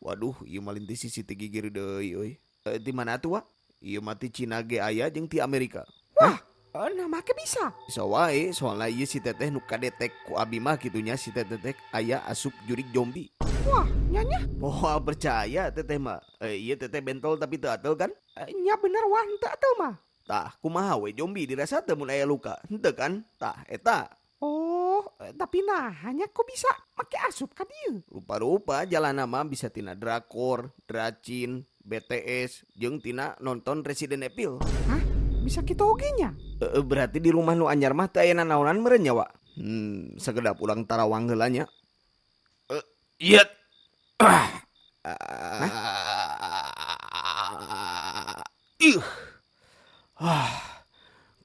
Waduh, ieu mah linti sisi ti gigir deui euy. Di mana tuh, Wak? Ieu mah ti Cina ge aya jeung ti Amerika. Wah, nah make bisa. Bisa wae, soalnya ieu si teteh nu kadetek ku abi mah kitunya si teteh aya asup jurik zombie. Wah, nyanya. Moal percaya teteh mah. Ieu teteh bentol tapi teu atel kan? Nya bener wah henteu atuh mah. Tah, kumaha we zombie dirasa teu mun aya luka. Henteu kan? Tah, eta. Oh, tapi nah hanya kok bisa make asup ka dieu. Rupa-rupa jalan mah bisa tina drakor, dracin, BTS, jeung tina nonton Resident Evil. Hah? Bisa kita oge nya? Berarti di rumah nu anyar mah teu aya nanaonan meureun nya, Wak? Sagedap urang tarawang heula nya. Ieu. Ih.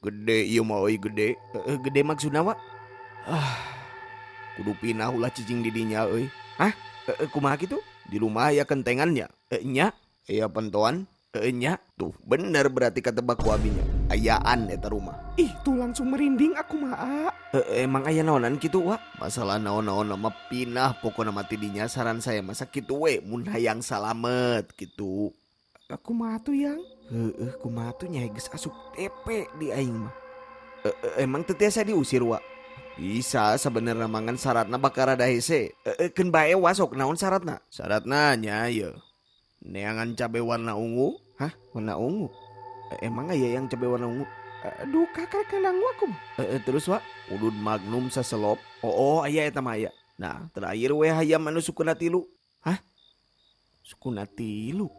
Gede ieu mah euy gede. Gede maksudna, Wak? Kudu pinah ulah cicing di dinya euy. Hah? Kumaha kitu? Di rumah aya kentengannya. Nya, aya pentoan. Nya, tuh bener berarti katebak ku abinya. Ayaan eta rumah. Ih, tuh langsung merinding aku mah. Emang aya naonan kitu, Wak? Masalah naon-naon mah pinah pokona mati dinya saran saya masa kitu we mun hayang salamet gitu. Aku mah tuh yang. Kumaha tuh nyai geus asup TP di aing mah. Emang teu tiasa diusir, Wak? Bisa sebenarnya mangan syaratna bakal rada hese. Keun bae wasok naon syaratna? Syaratna nya ye. Neangan cabe warna ungu. Hah? Warna ungu? Emang aya yang cabe warna ungu? Aduh, kakak kenang aku mah. Terus, Wak, udud magnum saselop. Oh, aya eta mah aya. Nah, terakhir we hayam anu sukuna tilu. Hah? Sukuna tilu?